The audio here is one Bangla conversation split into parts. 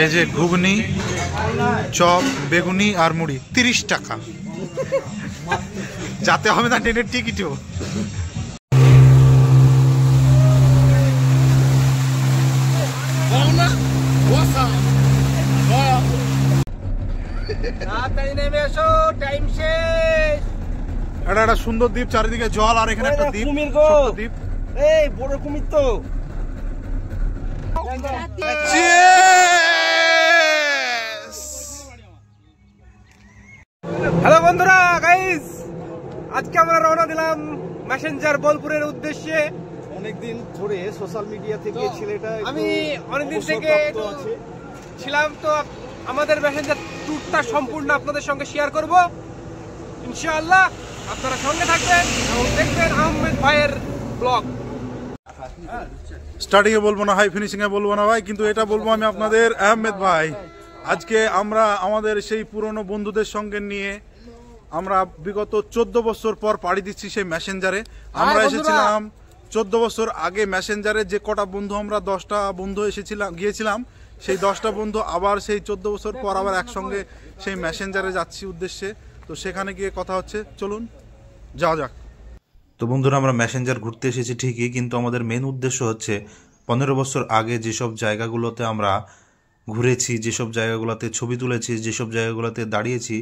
এই যে ঘুগনি, চপ, বেগুনি আর মুড়ি 30 টাকা। যাতে হবে না ট্রেনের টিকিটও। এটা একটা সুন্দর দ্বীপ, চারিদিকে জল, আর এখানে একটা দ্বীপ, দ্বীপ। এই বড় কুমির তো। হ্যালো বন্ধুরা, গাইস আজকে আমরা রওনা দিলাম মেসেঞ্জার বোলপুরের উদ্দেশ্যে। অনেকদিন ধরে সোশ্যাল মিডিয়া থেকে ছেলেটা আমি অনেকদিন থেকে ছিলাম, তো আমাদের মেসেঞ্জার ট্যুরটা সম্পূর্ণ আপনাদের সঙ্গে শেয়ার করব ইনশাআল্লাহ। আপনারা সঙ্গে থাকবেন এবং দেখবেন আহমেদ ভাইয়ের ব্লগ। স্টার্টিং এ বলবো না, হাই ফিনিশিং এ বলবো না ভাই, কিন্তু এটা বলবো আমি আপনাদের আহমেদ ভাই। আজকে আমরা আমাদের সেই পুরনো বন্ধুদের সঙ্গে নিয়ে আমরা বিগত 14 বছর পর পাড়ি দিচ্ছি সেই মেসেঞ্জারে। আমরা এসেছিলাম 14 বছর আগে মেসেঞ্জারে, যে কটা বন্ধু আমরা 10টা বন্ধু গিয়েছিলাম, সেই 10টা বন্ধু আবার সেই 14 বছর পর আবার একসঙ্গে সেই মেসেঞ্জারে যাচ্ছি উদ্দেশ্যে। তো সেখানে গিয়ে কথা হচ্ছে, চলুন যাওয়া যাক। তো বন্ধুরা, আমরা মেসেঞ্জার ঘুরতে এসেছি ঠিকই, কিন্তু আমাদের মেন উদ্দেশ্য হচ্ছে 15 বছর আগে যেসব জায়গাগুলোতে আমরা ঘুরেছি, যেসব জায়গাগুলোতে ছবি তুলেছি, যেসব জায়গাগুলোতে দাঁড়িয়েছি,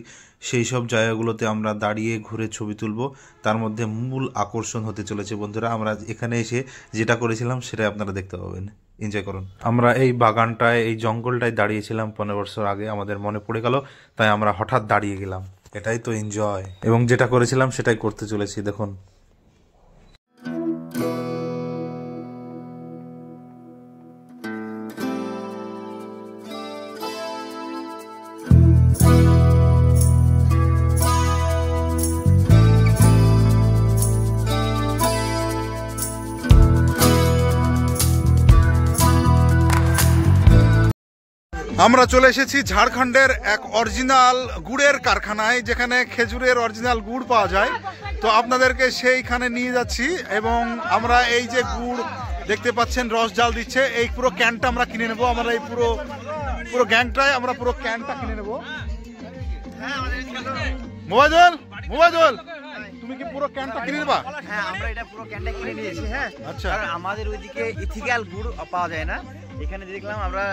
সেই সব জায়গাগুলোতে আমরা দাঁড়িয়ে ঘুরে ছবি তুলব। তার মধ্যে মূল আকর্ষণ হতে চলেছে বন্ধুরা, আমরা এখানে এসে যেটা করেছিলাম সেটাই আপনারা দেখতে পাবেন। এনজয় করুন। আমরা এই বাগানটায়, এই জঙ্গলটায় দাঁড়িয়েছিলাম 15 বছর আগে, আমাদের মনে পড়ে গেল, তাই আমরা হঠাৎ দাঁড়িয়ে গেলাম। এটাই তো এনজয়, এবং যেটা করেছিলাম সেটাই করতে চলেছি। দেখুন, আমরা চলে এসেছি ঝাড়খণ্ডের এক অরিজিনাল গুড়ের কারখানায়, যেখানে খেজুরের অরিজিনাল গুড় পাওয়া যায়। তো আপনাদেরকে সেইখানে নিয়ে যাচ্ছি, এবং আমরা এই যে গুড় দেখতে পাচ্ছেন রস জাল দিচ্ছে, এই পুরো ক্যানটা আমরা কিনে নেবো। আমরা এই পুরো গ্যাংটায় আমরা পুরো ক্যানটা কিনে নেবো। মোবাইল তুমি কি পুরো ক্যানটা কিনে নেবা? হ্যাঁ, আমরা এটা পুরো ক্যানটা কিনে নিয়েছি। হ্যাঁ, আচ্ছা। কারণ আমাদের ওইদিকে ইথিক্যাল গুড় পাওয়া যায় না। এখানে দেখলাম আমরা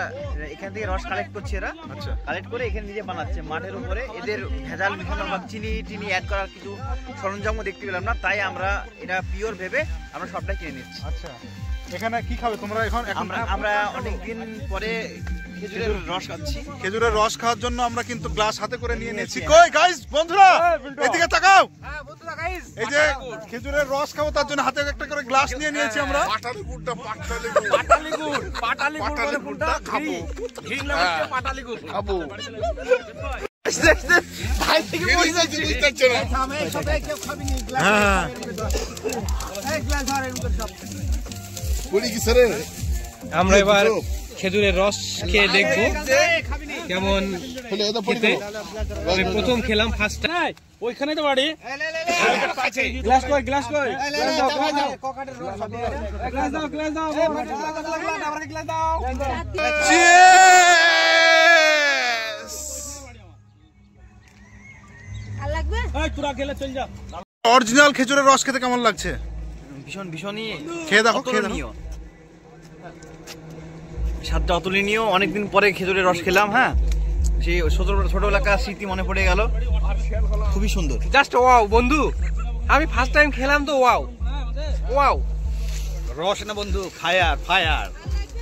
এখান থেকে রস কালেক্ট করছি, এরা আচ্ছা কালেক্ট করে এখানে নিজে বানাচ্ছে মাঠের উপরে। এদের ভেজাল মিশানো বা চিনি অ্যাড করার কিছু সরঞ্জামও দেখতে পেলাম না, তাই আমরা এটা পিওর ভেবে আমরা সবটা কিনে নিচ্ছি। আচ্ছা, এখানে কি খাবে তোমরা? এখন আমরা অনেকদিন পরে খেজুরের রস খাচ্ছি। খেজুরের রস খাওয়ার জন্য আমরা কিন্তু গ্লাস হাতে করে নিয়ে নিয়েছি। কই গাইস, বন্ধুরা এদিকে তাকাও। হ্যাঁ বন্ধুরা, গাইস এই যে খেজুরের রস খাবো, তার জন্য হাতে একটা করে গ্লাস নিয়ে নিয়েছি আমরা। পাটালি গুড়টা খাবো। ঘিলা হচ্ছে পাটালি গুড় খাবো। ভাই থেকে বুঝতে না। সবাই কেউ খাবি নি গ্লাস। হ্যাঁ, এই গ্লাস ধরে এর সব বলি কি স্যার, আমরা এবার খেজুরের রস খেয়ে দেখবো কেমন খেতে। আমি প্রথম খেলাম, ফার্স্ট টাইম। ওইখানে তো বাড়ি। গ্লাস কই, গ্লাস কই, গ্লাস দাও, গ্লাস দাও, কোকাটের রস হবে। গ্লাস দাও, গ্লাস দাও, আমার গ্লাস দাও। চিয়ার্স। আর লাগবে? এই তোরা খেলে চল যা। অরিজিনাল খেজুরের রস খেতে কেমন লাগছে? ভীষণই খেয়ে দেখো, খেয়ে দেখো। স্বাদটা অতুলনীয়। অনেকদিন পরে খেজুরের রস খেলাম। হ্যাঁ, সেই ছোটবেলাকার স্মৃতি মনে পড়ে গেল। খুবই সুন্দর, জাস্ট ওয়াও বন্ধু। আমি ফার্স্ট টাইম খেলাম তো ওয়াও ওয়াও। রস না বন্ধু, ফায়ার ফায়ার,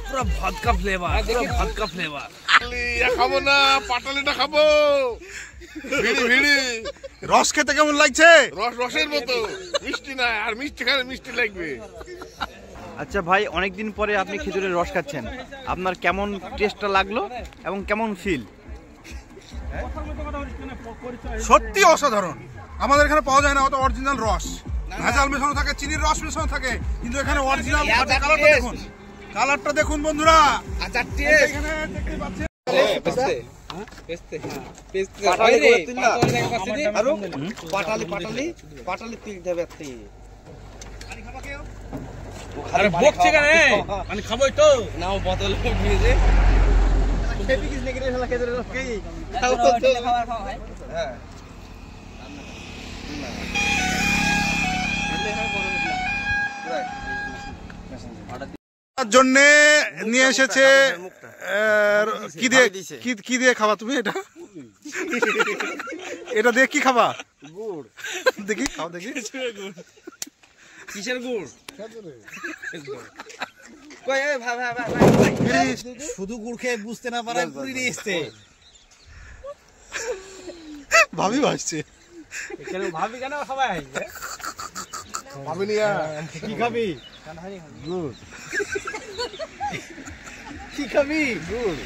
পুরো ভদকা ফ্লেভার, পুরো ভদকা ফ্লেভার। খাবো না, পাটালিটা খাবো। ভিড়ি রস খেতে কেমন লাগছে? রসের মতো মিষ্টি না, আর মিষ্টি খেলে মিষ্টি লাগবে। আচ্ছা ভাই, অনেকদিন পরে আপনি খেজুরের রস খাচ্ছেন, আপনার কেমন টেস্টটা লাগলো এবং কেমন ফিল? সত্যি অসাধারণ। আমাদের এখানে পাওয়া যায় না অত অরিজিনাল রস, ভেজাল মেশানো থাকে, চিনির রস মেশানো থাকে, কিন্তু এখানে অরিজিনাল। কালারটা দেখুন, কালারটা দেখুন বন্ধুরা। আচ্ছা, এখানে দেখতে পাচ্ছেন পাটালি তিল দেবে। আরে বকছে কেন? আমি খাবোই তো। নাও বোতল নিয়ে যে জন্য নিয়ে এসেছে কি দিয়ে খাবা তুমি এটা? এটা দিয়ে কি খাবা? গুড়। দেখি খাও দেখি। কিসের গুড়? শুধু গুড় খেয়ে বুঝতে না পারায় পুরি নিয়ে এসছে। ভাবি ভাসছে। ভাবি কেন সবাই ভাবি নিয়া কি খাবি? গুড়। কি খাবি? গুড়।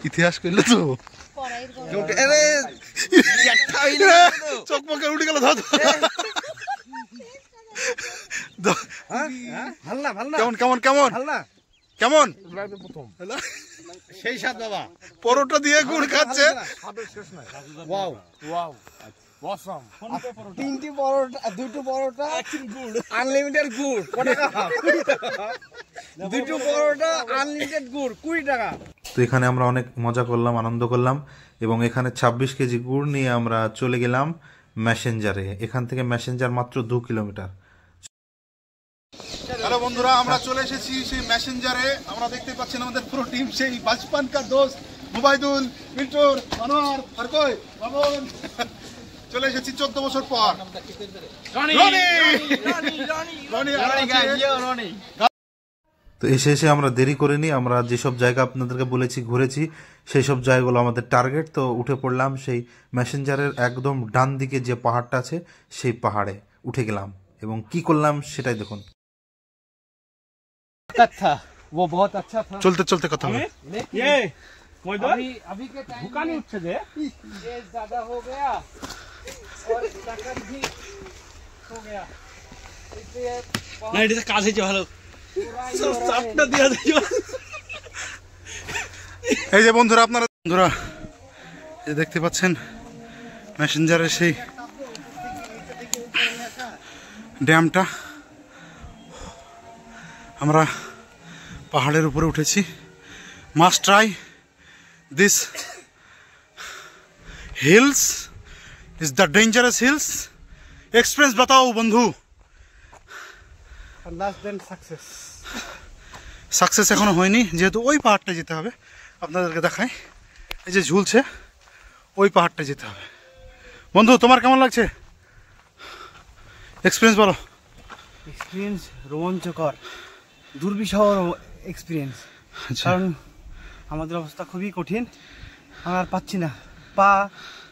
ইতিহাস করলে তো চকমকে উঠে গেল। কেমন কেমন কেমন কেমন সেই স্বাদ বাবা। পরোটা দিয়ে গুড় খাচ্ছে। Wow wow awesome. 3টি পরোটা, 2টো পরোটা, গুড়, আনলিমিটেড গুড়। কত টাকা? 2টো পরোটা আনলিমিটেড গুড় 20 টাকা। তো এখানে আমরা অনেক মজা করলাম, আনন্দ করলাম এবং এখানে 26 কেজি গুড় নিয়ে আমরা চলে গেলাম মেসেঞ্জারে। এখান থেকে মেসেঞ্জার মাত্র 2 কিলোমিটার। হ্যালো বন্ধুরা, আমরা চলে এসেছি সেই মেসেঞ্জারে। আমরা দেখতে পাচ্ছেন আমাদের পুরো টিম, সেই বাচপান কা দোস্ত মুবাইদুল, মিন্টুর, আনোয়ার, ফারকই, মামুন। চলে এসেছি 14 বছর পর। তো এসে আমরা দেরি করিনি। আমরা যেসব জায়গা আপনাদেরকে বলেছি ঘুরেছি, সেই সব জায়গাগুলো আমাদের টার্গেট। তো উঠে পড়লাম সেই মেসেঞ্জারের একদম ডান দিকে যে পাহাড়টা আছে সেই পাহাড়ে উঠে গেলাম এবং কি করলাম সেটাই দেখুন। वो बहुत अच्छा था। চলতে চলতে কথা হবে। ये अभी के टाइम भूखा नहीं उठছে যে ये ज्यादा हो गया और ताकत भी हो गया, इसलिए না এটা কাজ হয়েছে ভালো। সব সাপটা দিয়া দিও। এই যে বন্ধুরা, আপনারা বন্ধুরা এই দেখতে পাচ্ছেন মেসেঞ্জারের সেই ড্যামটা। আমরা পাহাড়ের উপরে উঠেছি। Must try this hills, is the dangerous hills. Experience বাতাও বন্ধু। সাকসেস এখনো হয়নি, যেহেতু ওই পাহাড়টা যেতে হবে। আপনাদেরকে দেখাই, এই যে ঝুলছে ওই পাহাড়টা যেতে হবে। বন্ধু তোমার কেমন লাগছে? এক্সপিরিয়েন্স বলো। এক্সপিরিয়েন্স রোমাঞ্চকর, দুর্বিষহ এক্সপিরিয়েন্স। কারণ আমাদের অবস্থা খুবই কঠিন, আমরা আর পাচ্ছি না। পা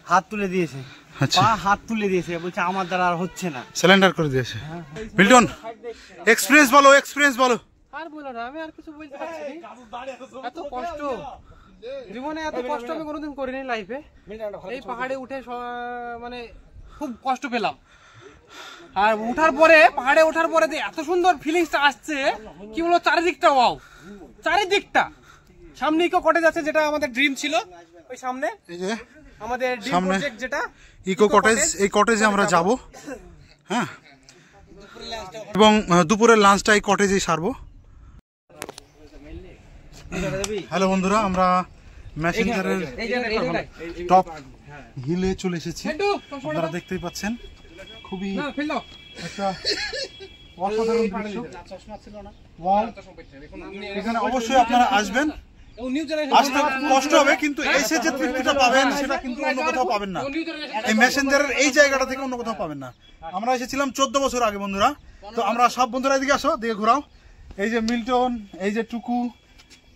হাত তুলে দিয়েছে, বলছে আমার দ্বারা আর হচ্ছে না, সিলিন্ডার করে দিয়েছে। মিল্টন এক্সপিরিয়েন্স বলো, এক্সপিরিয়েন্স বলো। আর বলো না, আমি আর কিছু বলতে পারছি না। এত কষ্ট জীবনে, এত কষ্ট আমি কোনোদিন করিনি লাইফে। এই পাহাড়ে উঠে মানে খুব কষ্ট পেলাম। আর পাহাড়ে ওঠার পরে এত সুন্দর ফিলিংসটা আসছে, কি বলবো, চারিদিকটা ওয়াও, চারিদিকটা। সামনে ইকো কটেজ আছে, যেটা আমাদের ড্রিম ছিল। ওই সামনে এই যে আমাদের ড্রিম প্রজেক্ট, যেটা ইকো কটেজ। এই কটেজে আমরা যাব, হ্যাঁ, এবং দুপুরের লাঞ্চটা এই কটেজেই সারবো। হ্যালো বন্ধুরা, আমরা মেসেঞ্জারের টপ হিলে চলে এসেছি। আপনারা দেখতেই পাচ্ছেন খুবই একটা অসাধারণ দৃশ্য। এখানে অবশ্যই আপনারা আসবেন। আসতে কষ্ট হবে, কিন্তু এসে যে তৃপ্তিটা পাবেন সেটা কিন্তু অন্য কোথাও পাবেন না। এই মেসেঞ্জারের এই জায়গাটা থেকে অন্য কোথাও পাবেন না। আমরা এসেছিলাম 14 বছর আগে বন্ধুরা। তো আমরা সব বন্ধুরা এদিকে আসো, দিকে ঘোরাও। এই যে মিল্টন, এই যে টুকু,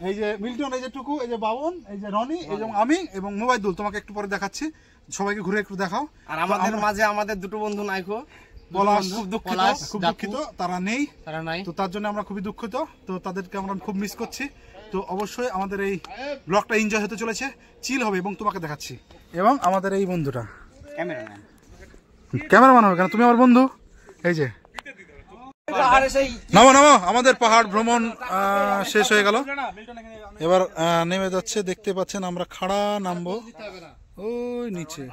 এই যে মিল্টন, এই যে টুকু, এই যে বাবন, এই যে রনি, এই যে আমি এবং মুবাইদুল। তোমাকে একটু পরে দেখাচ্ছি, সবাইকে ঘুরে একটু দেখাও। আর আমাদের মাঝে আমাদের দুটো বন্ধু নাইকো, খুব দুঃখিত, তারা নেই। তো তার জন্য আমরা খুবই দুঃখিত। তো তাদেরকে আমরা খুব মিস করছি। তো অবশ্যই আমাদের এই ব্লগটা এনজয় হতে চলেছে, চিল হবে এবং তোমাকে দেখাচ্ছি। এবং আমাদের এই বন্ধুটা ক্যামেরাম্যান হবে কেন, তুমি আমার বন্ধু। এই যে নামো নামো, আমাদের পাহাড় ভ্রমণ শেষ হয়ে গেল। এবার নেমে যাচ্ছে, দেখতে পাচ্ছেন আমরা খাড়া নামবো ওই নিচে।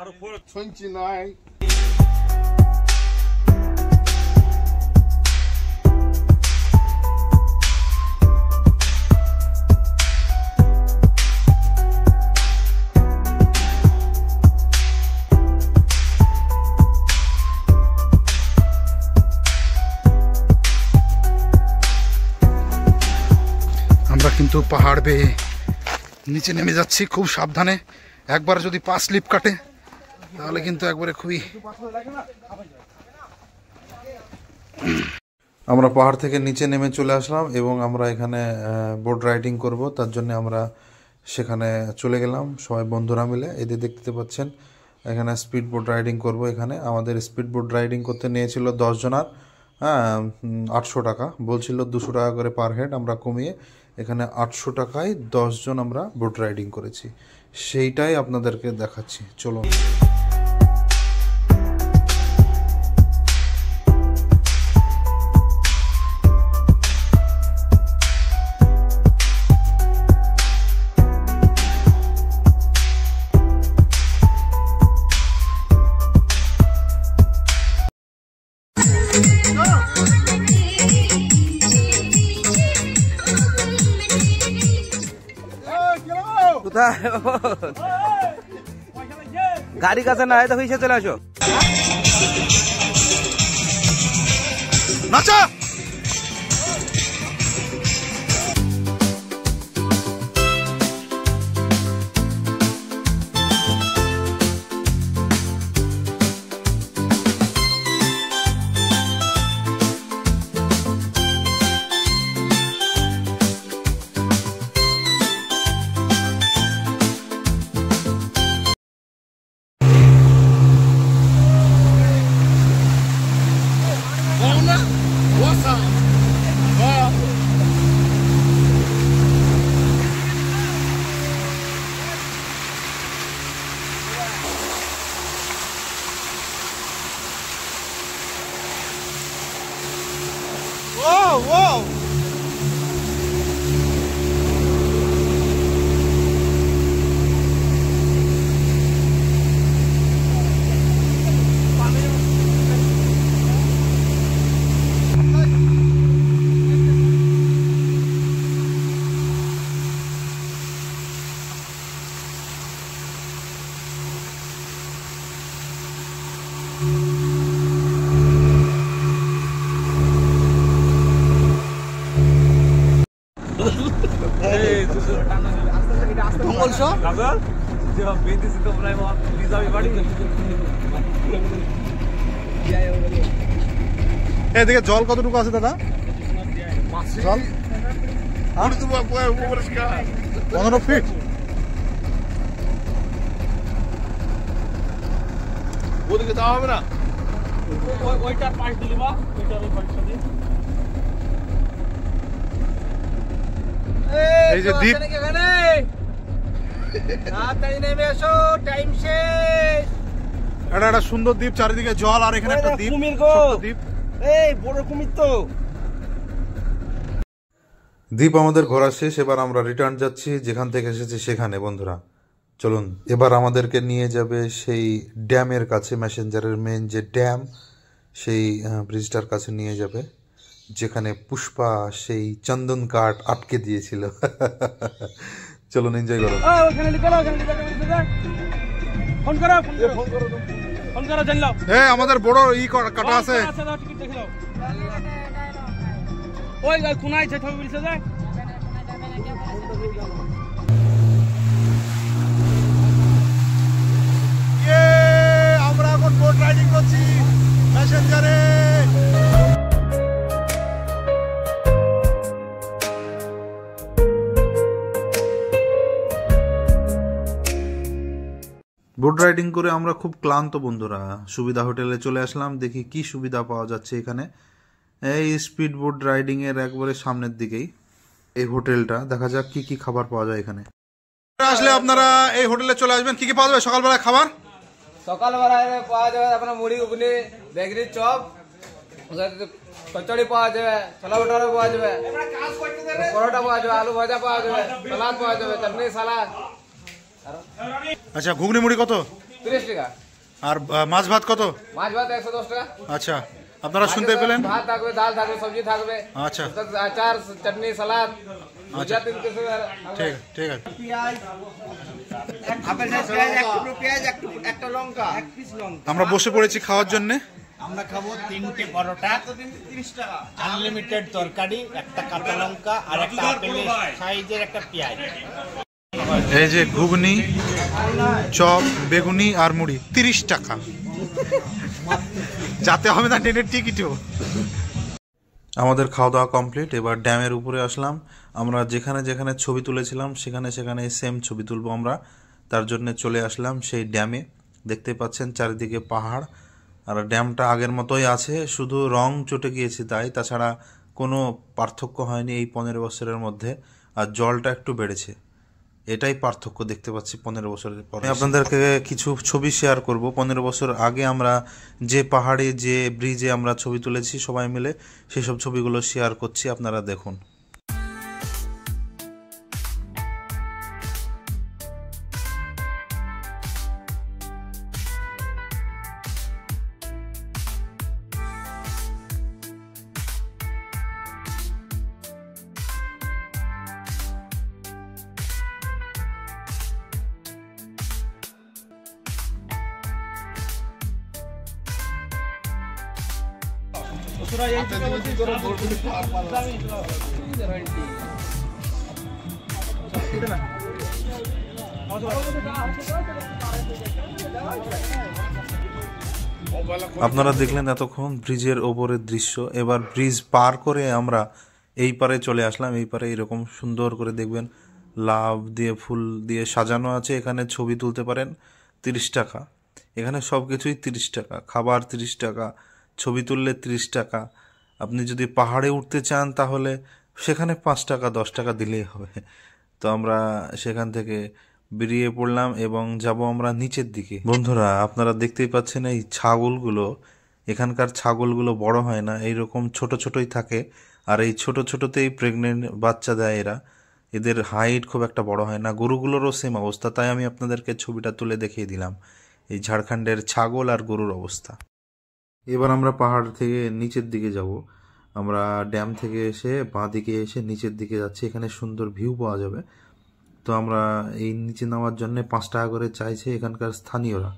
আমরা কিন্তু পাহাড় বেয়ে নিচে নেমে যাচ্ছি খুব সাবধানে। একবার যদি পা স্লিপ কাটে তাহলে কিন্তু একবারে খুবই। আমরা পাহাড় থেকে নিচে নেমে চলে আসলাম এবং আমরা এখানে বোট রাইডিং করব, তার জন্য আমরা সেখানে চলে গেলাম সবাই বন্ধুরা মিলে। এদের দেখতে পাচ্ছেন এখানে স্পিড বোট রাইডিং করব। এখানে আমাদের স্পিড বোট রাইডিং করতে নিয়েছিল 10 জনার, হ্যাঁ 800 টাকা বলছিল, 200 টাকা করে পার হেড। আমরা কমিয়ে এখানে 800 টাকায় 10 জন আমরা বোট রাইডিং করেছি, সেইটাই আপনাদেরকে দেখাচ্ছি। চলো। গাড়ি কাছে না হয় তো হইছে, চলে আসো। নাচা এদিকে জল কতটুকু আছে দাদা? জল 15 ফিট। ওদিকে যাওয়া হবে না, ওইটার পাশ দিলি বা ওইটার ওই পাশটা দিয়ে। এই যে দ্বীপ, এটা একটা সুন্দর দ্বীপ, চারিদিকে জল, আর এখানে একটা দ্বীপ, ছোট্ট দ্বীপ। এই বড় কুমির তো। দ্বীপ আমাদের ঘোরা শেষ, এবার আমরা রিটার্ন যাচ্ছি যেখান থেকে এসেছি সেখানে। বন্ধুরা চলুন, এবার আমাদেরকে নিয়ে যাবে সেই ড্যামের কাছে, ম্যাসেঞ্জারের মেন যে ড্যাম, সেই ব্রিজটার কাছে নিয়ে যাবে, যেখানে পুষ্পা সেই চন্দন কাঠ আটকে দিয়েছিল। চলুন এনজয় করো। আমাদের বড় ই কাটা আছে। ওই কোনায় যেটা বলছে যায় আমরা এখন বোট রাইডিং করছি ম্যাসেঞ্জারে। বোট রাইডিং করে আমরা খুব ক্লান্ত বন্ধুরা। সুবিধা হোটেলে চলে আসলাম, দেখি কি সুবিধা পাওয়া যাচ্ছে এখানে। এই স্পিড বোট রাইডিং এর একবারে সামনের দিকেই এই হোটেলটা, দেখা যাক কি কি খাবার পাওয়া যায় এখানে। আসলে আপনারা এই হোটেলে চলে আসবেন। কি কি পাওয়া যাবে সকালবেলা খাবার? সকালবেলায় পাওয়া যাবে আপনার মুড়ি, ঘুগনি, বেগরি চপ, কচড়ি পাওয়া যাবে, ছোলা ভটোরা পাওয়া যাবে, পরোটা পাওয়া যাবে, আলু ভাজা পাওয়া যাবে, সালাদ পাওয়া যাবে, চাটনি সালাদ। আচ্ছা, ঘুগনি মুড়ি কত? 30 টাকা। আর মাছ ভাত কত? মাছ ভাত 110 টাকা। আচ্ছা, আপনারা শুনতে পেলেন। ভাত থাকবে, ডাল থাকবে, সবজি থাকবে, আচ্ছা, আচার, চাটনি, সালাদ। আচ্ছা, ঠিক ঠিক আছে। আপেল সাইজ পেঁয়াজ, এক টুকরো পেঁয়াজ, একটা লঙ্কা, এক পিস লঙ্কা। আমরা বসে পড়েছি খাওয়ার জন্য। আমরা খাবো 3টে পরোটা, 30 টাকা, আনলিমিটেড তরকারি, একটা কাঁচা লঙ্কা আর একটা আপেলের সাইজের একটা পেঁয়াজ। এই যে ঘুগনি, চপ, বেগুনি আর মুড়ি 30 টাকা। যাতে হবে না ট্রেনের টিকিটও। আমাদের খাওয়া দাওয়া কমপ্লিট। এবার ড্যামের উপরে আসলাম। আমরা যেখানে যেখানে ছবি তুলেছিলাম সেখানে সেখানে সেম ছবি তুলবো আমরা। তার জন্য চলে আসলাম সেই ড্যামে। দেখতে পাচ্ছেন চারিদিকে পাহাড়, আর ড্যামটা আগের মতোই আছে, শুধু রং চটে গিয়েছে তাই, তাছাড়া কোনো পার্থক্য হয়নি এই 15 বছরের মধ্যে। আর জলটা একটু বেড়েছে, এটাই পার্থক্য দেখতে পাচ্ছি 15 বছরের পরে। আপনাদেরকে কিছু ছবি শেয়ার করব। 15 বছর আগে আমরা যে পাহাড়ে, যে ব্রিজে আমরা ছবি তুলেছি সবাই মিলে, সেসব ছবিগুলো শেয়ার করছি, আপনারা দেখুন। আপনারা দেখলেন এতক্ষণ ব্রিজের ওপরের দৃশ্য। এবার ব্রিজ পার করে আমরা এই পারে চলে আসলাম। এই পারে এরকম সুন্দর করে দেখবেন লাভ দিয়ে, ফুল দিয়ে সাজানো আছে। এখানে ছবি তুলতে পারেন, 30 টাকা। এখানে সব কিছুই 30 টাকা, খাবার 30 টাকা, ছবি তুললে 30 টাকা। আপনি যদি পাহাড়ে উঠতে চান তাহলে সেখানে 5 টাকা 10 টাকা দিলেই হবে। তো আমরা সেখান থেকে বেরিয়ে পড়লাম এবং যাব আমরা নিচের দিকে। বন্ধুরা, আপনারা দেখতেই পাচ্ছেন এই ছাগলগুলো, এখানকার ছাগলগুলো বড় হয় না, এইরকম ছোট ছোটই থাকে। আর এই ছোট ছোটতেই প্রেগনেন্ট বাচ্চা দেয় এরা। এদের হাইট খুব একটা বড় হয় না। গরুগুলোরও সেম অবস্থা, তাই আমি আপনাদেরকে ছবিটা তুলে দেখিয়ে দিলাম এই ঝাড়খণ্ডের ছাগল আর গরুর অবস্থা। এবার আমরা পাহাড় থেকে নিচের দিকে যাব। আমরা ড্যাম থেকে এসে বাঁ দিকে এসে নিচের দিকে যাচ্ছি। এখানে সুন্দর ভিউ পাওয়া যাবে। তো আমরা এই নিচে নামার জন্য 5 টাকা করে চাইছে এখানকার স্থানীয়রা।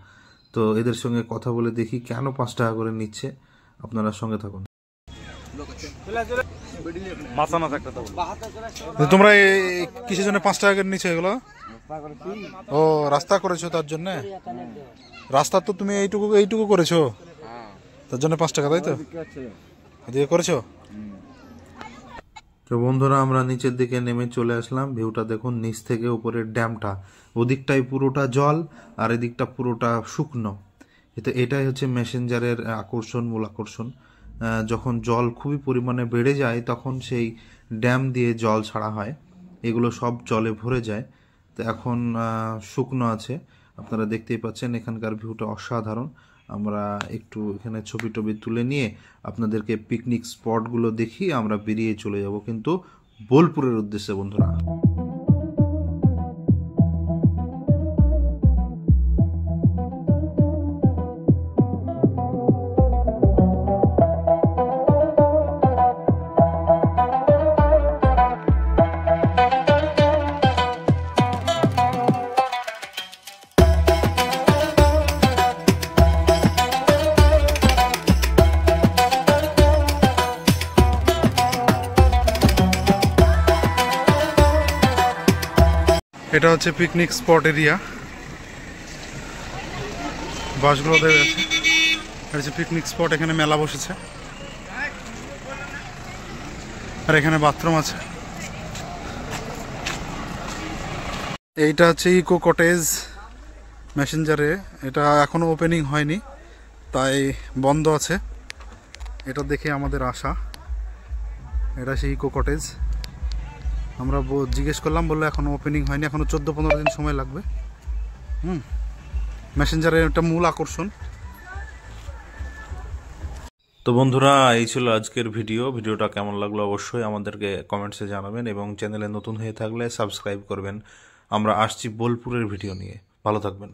তো এদের সঙ্গে কথা বলে দেখি কেন 5 টাকা করে নিচ্ছে। আপনারা সঙ্গে থাকুন। তোমরা কিসের জন্য 5 টাকা করে নিচ্ছে এগুলো? ও, রাস্তা করেছো তার জন্য? রাস্তা তো তুমি এইটুকু করেছো, তার জন্য 5 টাকা, তাই তো? এদিকে করেছো? তো বন্ধুরা, আমরা নিচের দিকে নেমে চলে আসলাম। ভিউটা দেখুন নিচ থেকে উপরের ড্যামটা। ওদিকটাই পুরোটা জল আর এদিকটা পুরোটা শুকনো। এটাই হচ্ছে ম্যাসেঞ্জারের আকর্ষণ, মূল আকর্ষণ। যখন জল খুবই পরিমাণে বেড়ে যায় তখন সেই ড্যাম দিয়ে জল ছাড়া হয়, এগুলো সব জলে ভরে যায়। তো এখন শুকনো আছে, আপনারা দেখতেই পাচ্ছেন। এখানকার ভিউটা অসাধারণ। আমরা একটু এখানে ছবি টবি তুলে নিয়ে আপনাদেরকে পিকনিক স্পটগুলো দেখিয়ে আমরা বেরিয়ে চলে যাব, কিন্তু বোলপুরের উদ্দেশ্যে বন্ধুরা। এটা হচ্ছে পিকনিক স্পট এরিয়া, বাসগুলো দেখা যাচ্ছে। এটা হচ্ছে পিকনিক স্পট, এখানে মেলা বসেছে আর এখানে বাথরুম আছে। এইটা হচ্ছে ইকো কটেজ ম্যাসেঞ্জারে। এটা এখনো ওপেনিং হয়নি, তাই বন্ধ আছে। এটা দেখে আমাদের আশা। এটা সেই ইকো কটেজ। আমরা জিজ্ঞেস করলাম, বললো এখনো ওপেনিং হয়নি, এখনো 14-15 দিন সময় লাগবে। ম্যাসেঞ্জারের একটা মূল আকর্ষণ। তো বন্ধুরা, এই ছিল আজকের ভিডিওটা কেমন লাগলো অবশ্যই আমাদেরকে কমেন্টসে জানাবেন এবং চ্যানেলে নতুন হয়ে থাকলে সাবস্ক্রাইব করবেন। আমরা আসছি বোলপুরের ভিডিও নিয়ে। ভালো থাকবেন।